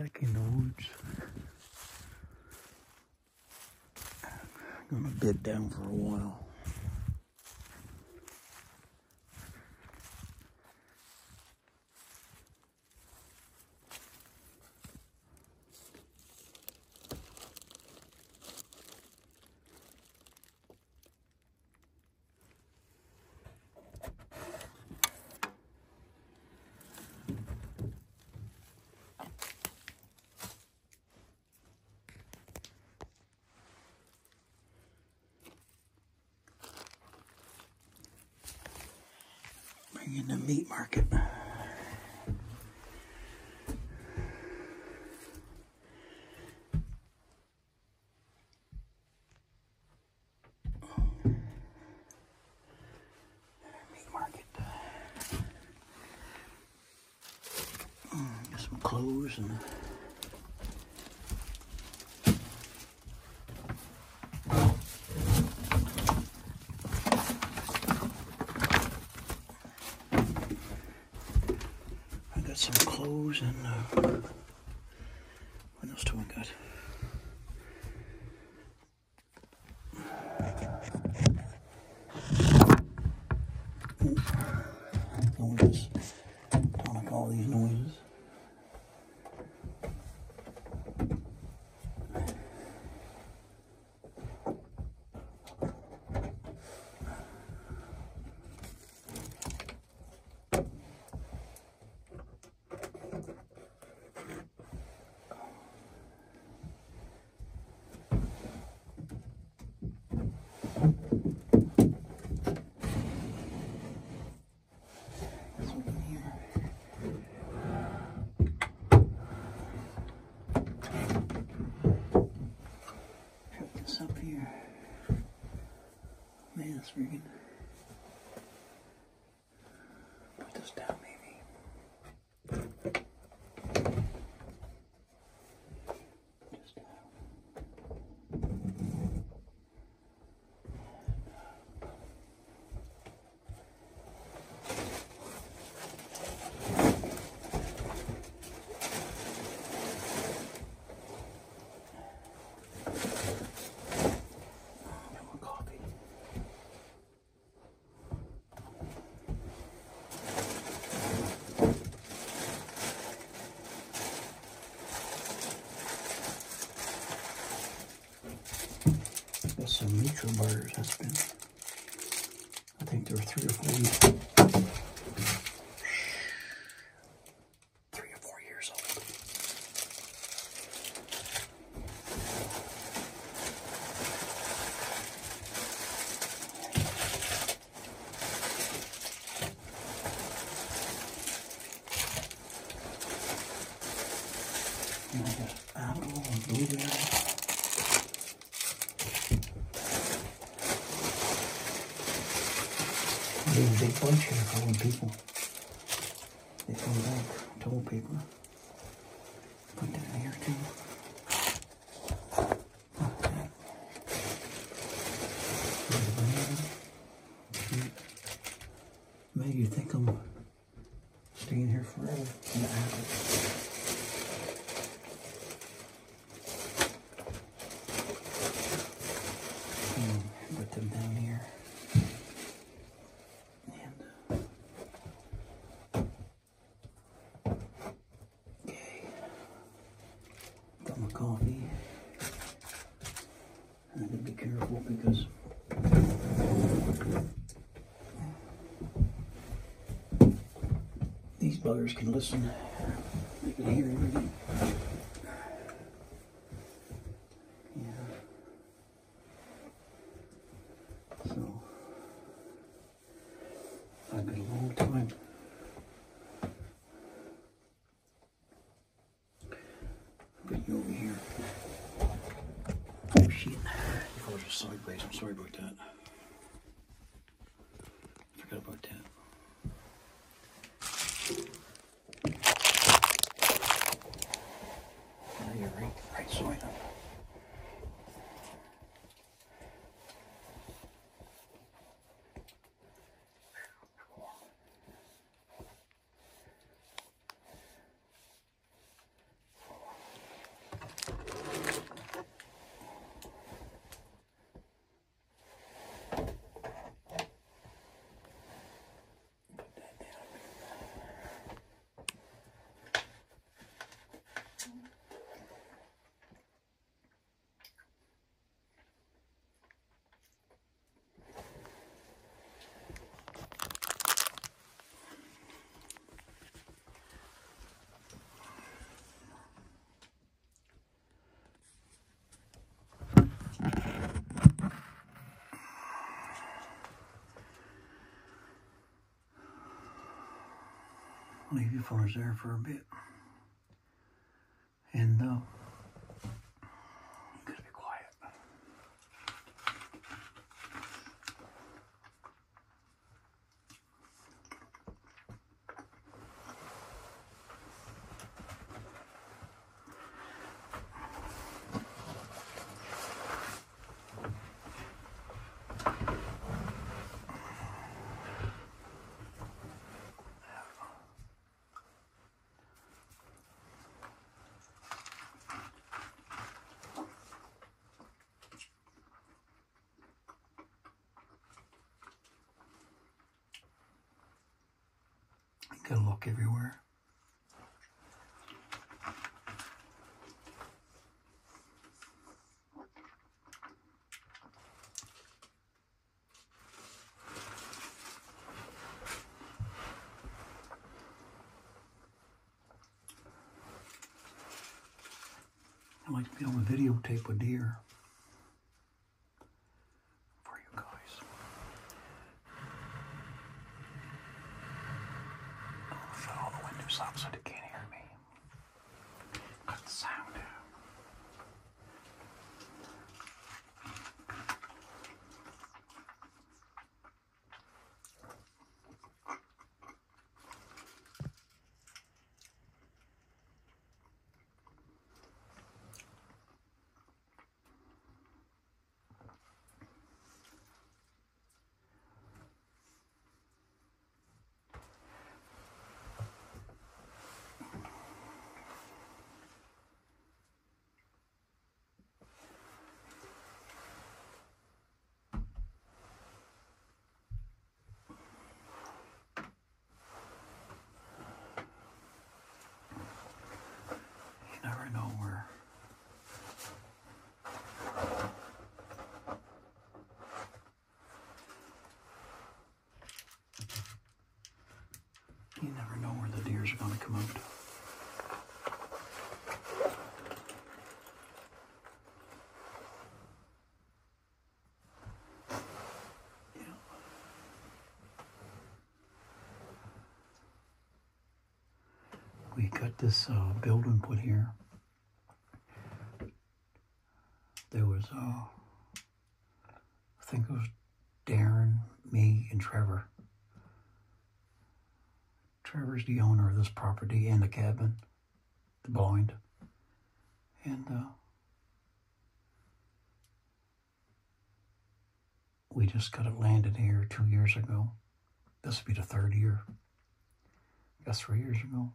back in the woods. I'm gonna bed down for a while. Bring in the meat market. Get some clothes and I got some clothes and what else do I got? Noises. Don't like all these noises. Up here. Man, that's freaking. Put this down, maybe. Just down. Got some mutual burgers. That's been, I think there were 3 or 4 years. 3 or 4 years old. And I got apple and blueberry. There's a big bunch here for old people. They come back to old people. Put that in here too. There's a banana. Maybe you think I'm staying here forever. And the apple. Put them down here. Coffee. I need to be careful because these buggers can listen. They can hear everything. Yeah. So I've been a long time. Over here. Oh shit. I was just sideways. I'm sorry about that. Forgot about that. Now you're right side up. I'll leave you fellas there for a bit. And, you gotta be quiet. Gotta look everywhere. I like to be able to videotape a deer for you guys. I'll shut all the windows up so they can't hear me. Cut the sound out. You never know where the deers are going to come out. Yeah. We got this building put here. There was, I think it was Darren, me, and Trevor. Trevor's the owner of this property and the cabin, the blind. And we just got it landed here 2 years ago. This will be the 3rd year. I guess 3 years ago.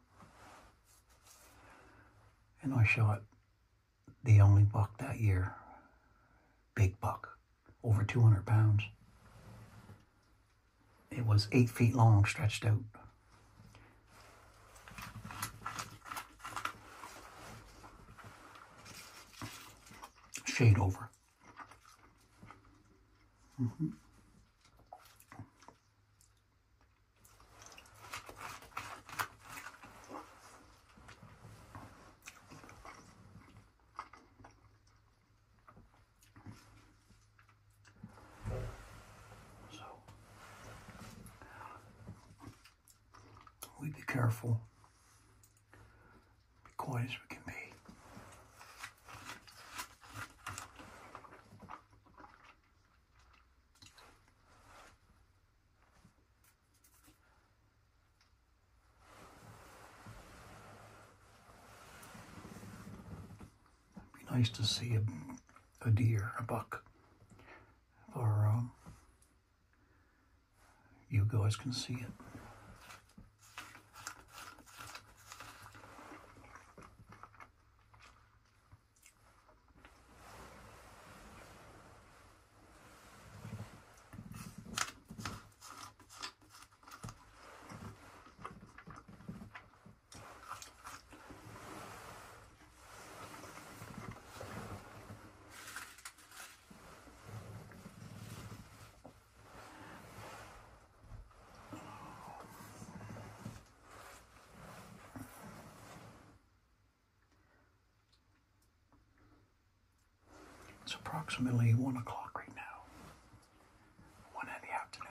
And I shot the only buck that year. Big buck, over 200 pounds. It was 8 feet long, stretched out. Shade over. Mm-hmm. So, we be careful. Be quiet as we can be. Nice to see a deer, a buck, or you guys can see it. It's approximately 1 o'clock right now. 1 in the afternoon.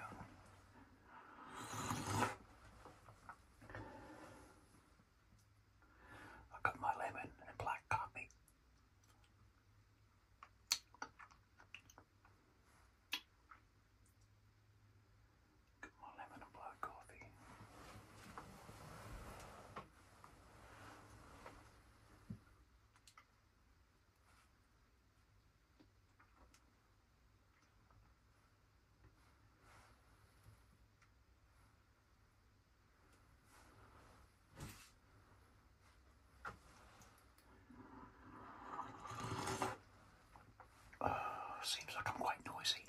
noisy.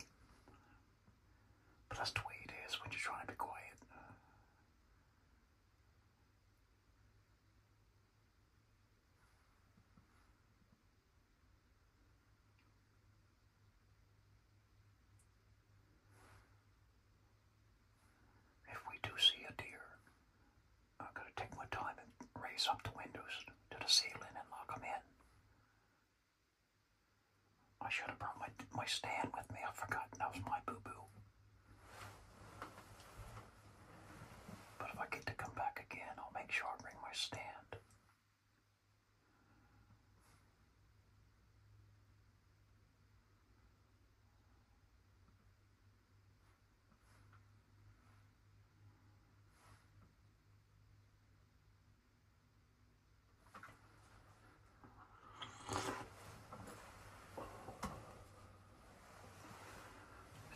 But that's the way it is when you're trying to be quiet. If we do see a deer, I'm going to take my time and raise up the windows to the ceiling and lock them in. I should have brought my stand with me. I've forgotten. That was my boo-boo. But if I get to come back again, I'll make sure I bring my stand.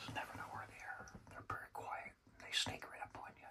You never know where they are. They're very quiet. They sneak right up on you.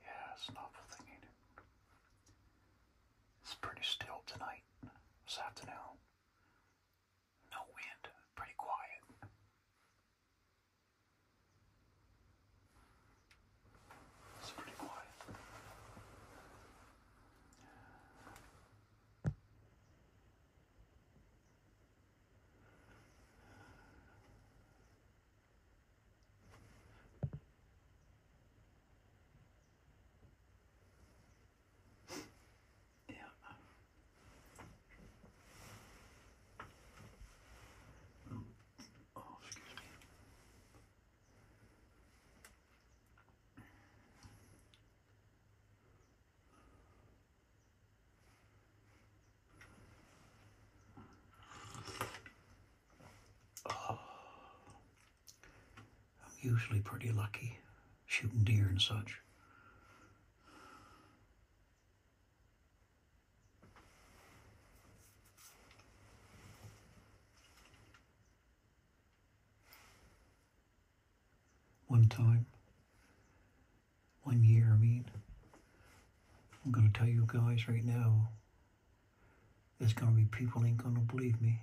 Yeah, it's an awful thing, ain't it? It's pretty still tonight, this afternoon. No wind, pretty quiet. It's pretty quiet. Yeah. Oh, excuse me. I'm usually pretty lucky shooting deer and such. One time, 1 year, I'm gonna tell you guys right now, there's gonna be people ain't gonna believe me.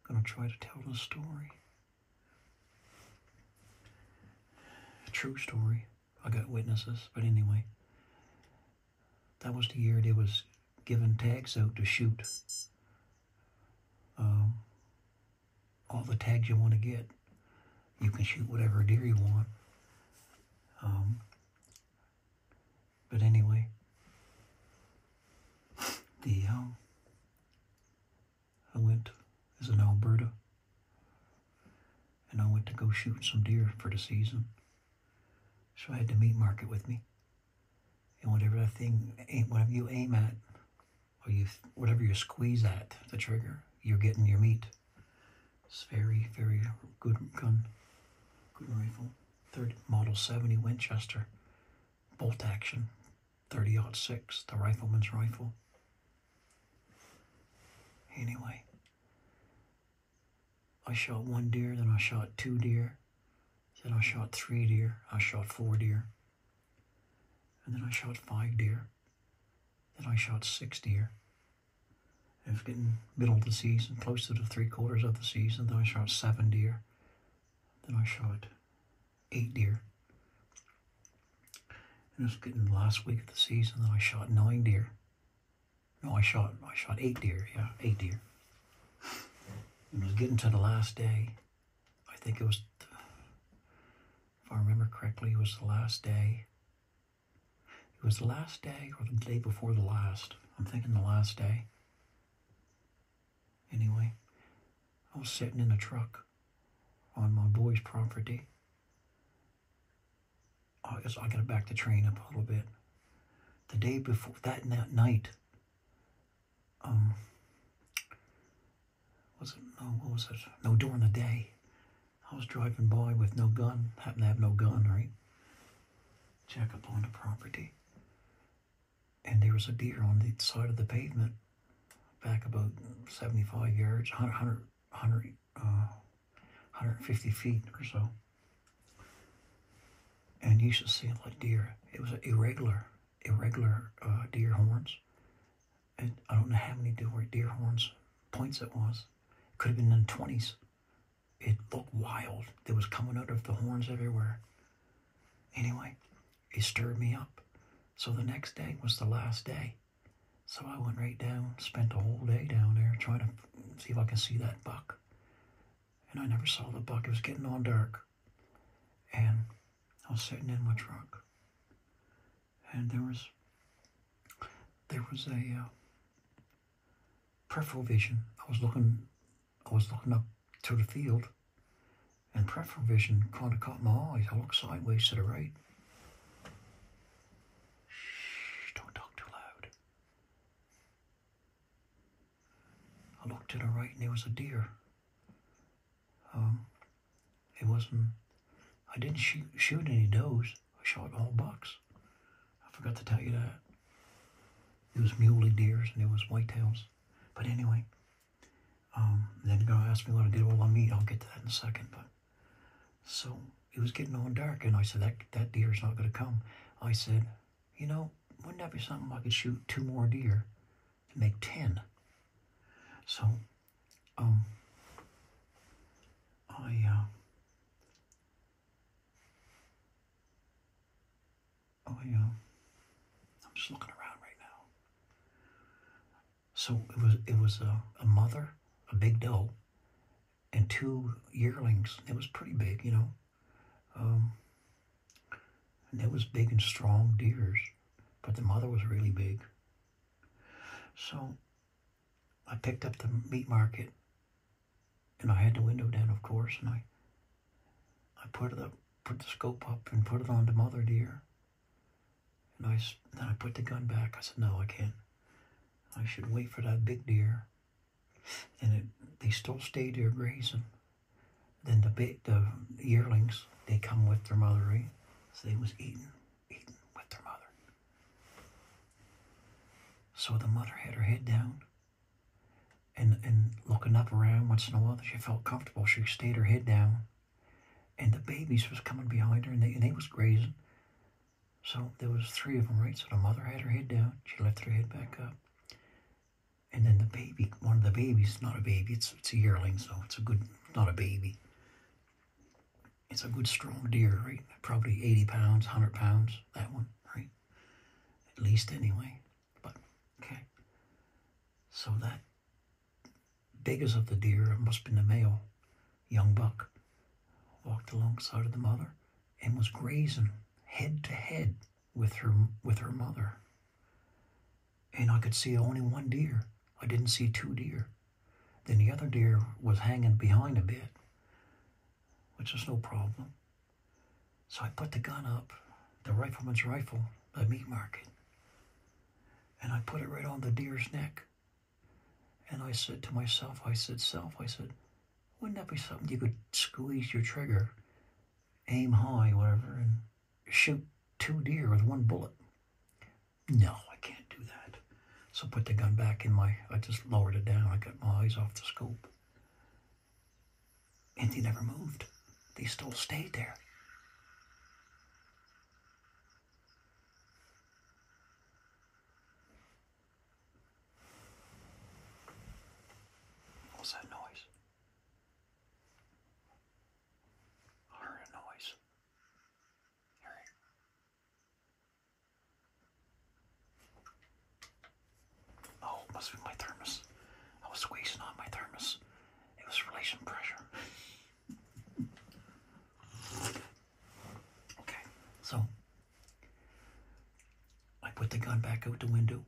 I'm gonna try to tell the story. A true story. I got witnesses, but anyway. That was the year they was giving tags out to shoot. All the tags you want to get. You can shoot whatever deer you want. But anyway, I went as in Alberta, and I went to go shoot some deer for the season. So I had the meat market with me, and whatever you aim at, or whatever you squeeze at the trigger, you're getting your meat. It's very, very good gun, good rifle. Model 70 Winchester, bolt action, 30-06, the rifleman's rifle. Anyway, I shot 1 deer, then I shot 2 deer, then I shot 3 deer, I shot 4 deer, and then I shot 5 deer, then I shot 6 deer. It was getting middle of the season, close to the 3/4 of the season, then I shot 7 deer, then I shot 8 deer. And it was getting the last week of the season, then I shot 9 deer. No, I shot 8 deer, yeah, 8 deer. And it was getting to the last day. I think it was, if I remember correctly, it was the last day. It was the last day or the day before the last. I'm thinking the last day. Anyway, I was sitting in a truck on my boy's property. I got to back the train up a little bit. The day before, that night, during the day, I was driving by with no gun, happened to have no gun, right? Check up on the property. And there was a deer on the side of the pavement, back about 75 yards, 150 feet or so. And you should see like deer. It was irregular deer horns. And I don't know how many deer horns points it was. It could have been in the 20s. It looked wild. It was coming out of the horns everywhere. Anyway, it stirred me up. So the next day was the last day. So I went right down, spent the whole day down there trying to see if I could see that buck. And I never saw the buck. It was getting on dark. And I was sitting in my truck. And there was a peripheral vision. I was looking up to the field, and peripheral vision kind of caught my eyes. I looked sideways to the right. Shh, don't talk too loud. I looked to the right, and there was a deer. I didn't shoot any does. I shot all bucks. I forgot to tell you that. It was muley deers and it was whitetails. But anyway, then you're going to ask me what I did with all the meat. I'll get to that in a second. But so it was getting on dark, and I said, that deer's not going to come. I said, wouldn't that be something I could shoot 2 more deer to make 10? So, I'm just looking around right now. So it was a mother, a big doe, and 2 yearlings. It was pretty big, and it was big and strong deers, but the mother was really big. So I picked up the meat market, and I had the window down, of course, and I put the scope up and put it on the mother deer. And then I put the gun back. I said, no, I can't. I should wait for that big deer. And they still stayed there grazing. Then the yearlings, they come with their mother, right? So they was eating with their mother. So the mother had her head down, and looking up around once in a while, she felt comfortable. She stayed her head down, and the babies was coming behind her, and they was grazing. So there was 3 of them, right? So the mother had her head down. She lifted her head back up. And then the baby, one of the babies, not a baby, it's a yearling, so it's not a baby. It's a good strong deer, right? Probably 80 pounds, 100 pounds, that one, right? At least anyway. But, okay. So that biggest of the deer, it must have been the male, young buck, walked alongside of the mother and was grazing head to head with her mother. And I could see only 1 deer. I didn't see 2 deer. Then the other deer was hanging behind a bit, which was no problem. So I put the gun up, the rifleman's rifle, the meat market, and I put it right on the deer's neck. And I said to myself, wouldn't that be something you could squeeze your trigger, aim high, whatever, and shoot 2 deer with 1 bullet? No, I can't do that. So I put the gun back I just lowered it down. I got my eyes off the scope. And they never moved. They still stayed there. What was that noise? I heard a noise. Oh, it must be my thermos. I was squeezing on my thermos. It was relation pressure. Okay, so I put the gun back out the window.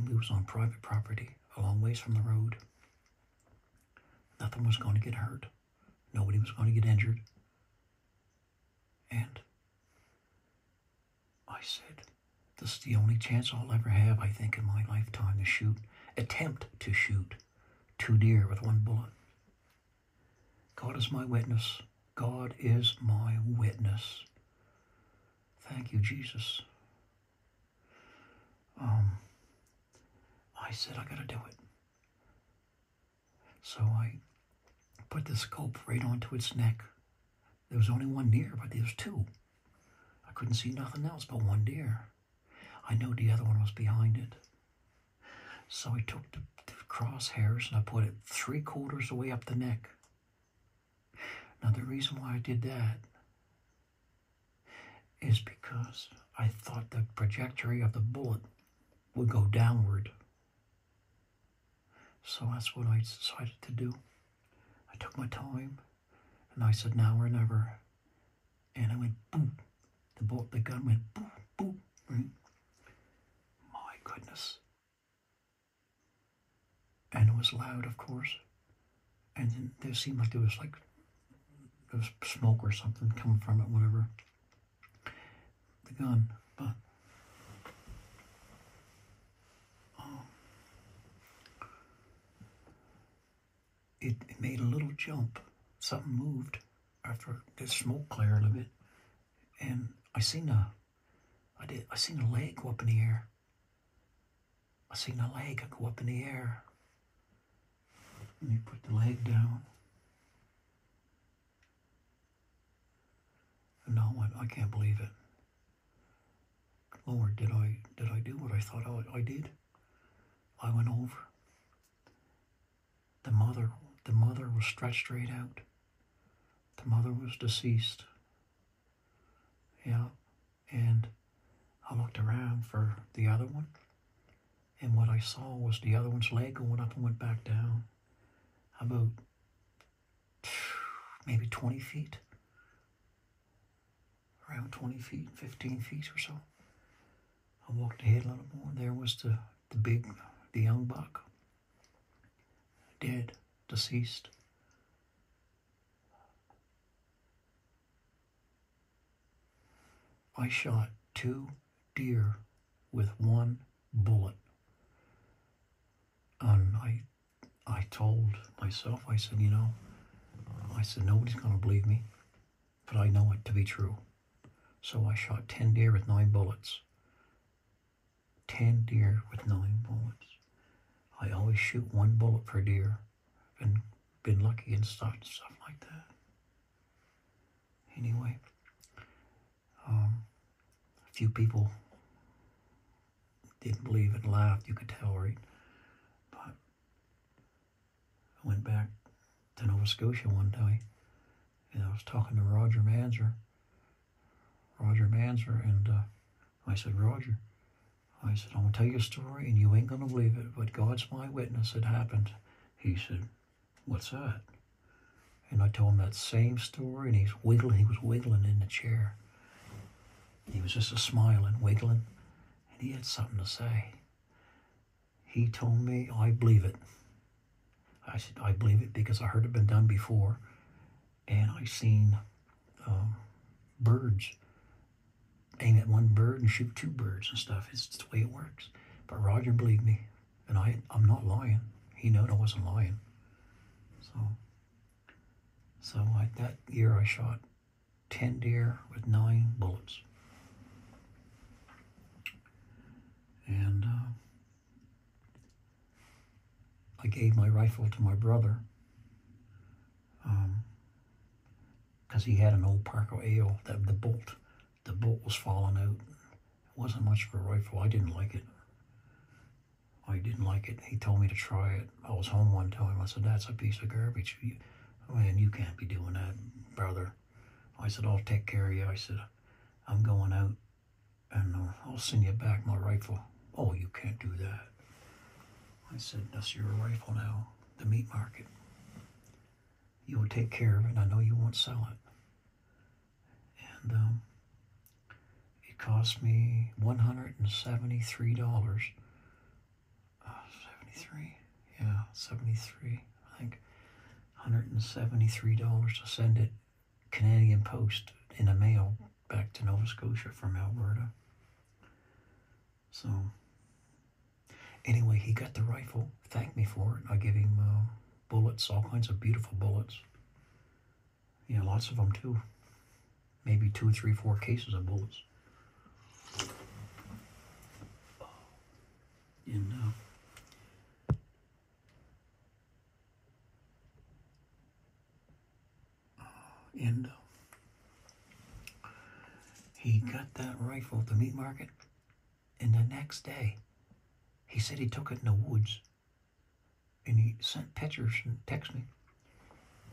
and we was on private property, a long ways from the road. Nothing was going to get hurt. Nobody was going to get injured. And I said, this is the only chance I'll ever have, I think, in my lifetime to attempt to shoot 2 deer with 1 bullet. God is my witness. God is my witness. Thank you, Jesus. I said, I gotta do it. So I put the scope right onto its neck. There was only 1 deer, but there was 2. I couldn't see nothing else but 1 deer. I knew the other one was behind it. So I took the crosshairs and I put it 3/4 the way up the neck. Now the reason why I did that is because I thought the trajectory of the bullet would go downward. So that's what I decided to do. I took my time and I said, now or never. And I went boom. The gun went boom, boom. Right? My goodness. And it was loud, of course. And then there seemed like there was smoke or something coming from it, whatever. The gun, but it made a little jump. Something moved after the smoke cleared a bit, and I seen a leg go up in the air. I seen a leg go up in the air. Let me put the leg down. No, I can't believe it. Lord, did I do what I thought I did? I went over. The mother was stretched straight out. The mother was deceased. Yeah, and I looked around for the other one, and what I saw was the other one's leg going up and went back down. About maybe 20 feet. Around 20 feet, 15 feet or so. I walked ahead a little more. There was the young buck. Dead, deceased. I shot 2 deer with 1 bullet. And I told myself, I said, nobody's going to believe me, but I know it to be true. So I shot 10 deer with 9 bullets. 10 deer with 9 bullets. I always shoot 1 bullet per deer. Been lucky and stuff like that. Anyway, a few people didn't believe it, laughed, you could tell, right? But I went back to Nova Scotia one day, and I was talking to Roger Manzer, and I said, Roger, I said, I'm going to tell you a story, and you ain't going to believe it, but God's my witness, it happened. He said, what's that? And I told him that same story, and he was wiggling in the chair. He was just smiling, wiggling, and he had something to say. He told me, I believe it. I said, I believe it because I heard it been done before, and I seen birds aim at 1 bird and shoot 2 birds and stuff. It's the way it works. But Roger believed me, and I'm not lying. He knew I wasn't lying. So that year I shot 10 deer with 9 bullets. And I gave my rifle to my brother because he had an old Parker Ale. The bolt was falling out. It wasn't much for a rifle. I didn't like it. He told me to try it. I was home one time. I said, that's a piece of garbage. Man, you can't be doing that, brother. I said, I'll take care of you. I said, I'm going out and I'll send you back my rifle. Oh, you can't do that. I said, that's your rifle now, the meat market. You will take care of it, and I know you won't sell it. And it cost me $173 73. Yeah, 73. I think $173 to send it Canadian Post in the mail back to Nova Scotia from Alberta. So, anyway, he got the rifle, thanked me for it. I gave him bullets, all kinds of beautiful bullets. Yeah, lots of them too. Maybe 2, 3, 4 cases of bullets. And he got that rifle at the meat market, and the next day, he said he took it in the woods, and he sent pictures and texted me.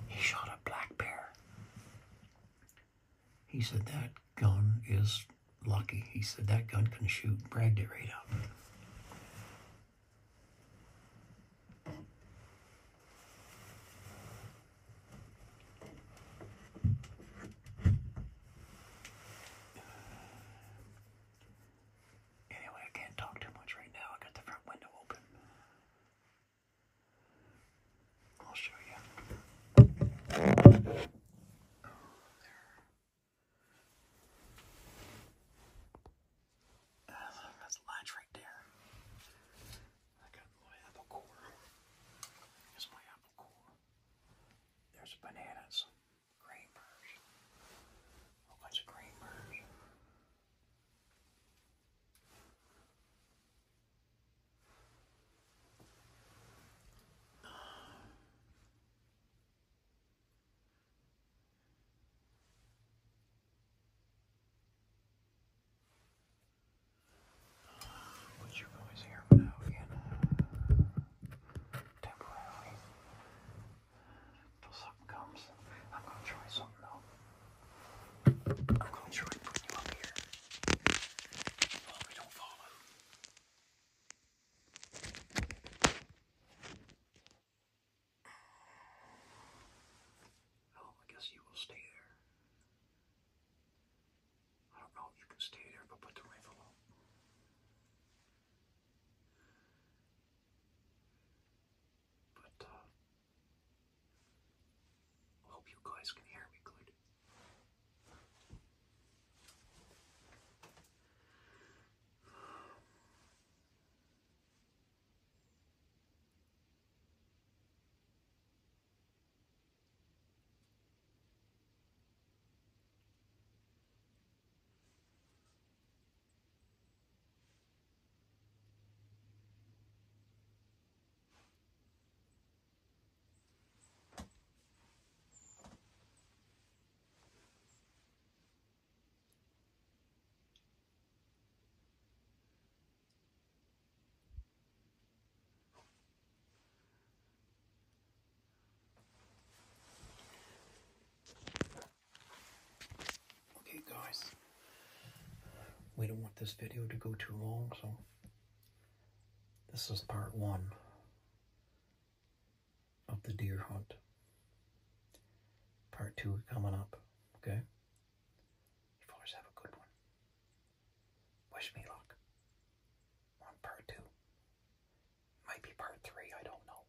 He shot a black bear. He said that gun is lucky. He said that gun can shoot. Bragged it right up. Anyway, I can't talk too much right now. I got the front window open. I'll show you. That's a latch right there. I got my apple core. Here's my apple core. There's bananas, grain birds, a bunch of grain birds. Put you guys here for now again. Temporarily. Till something comes. I'm gonna try something though. I'm gonna try putting you up here. Well, we don't fall out. Oh, I guess you will stay there. I don't know if you can stay there, but put the rifle up. But, I hope you guys can hear me good. Okay, guys. We don't want this video to go too long, so this is part 1 of the deer hunt. Part 2 coming up, okay? You fellas have a good one. Wish me luck on part 2. Might be part 3, I don't know.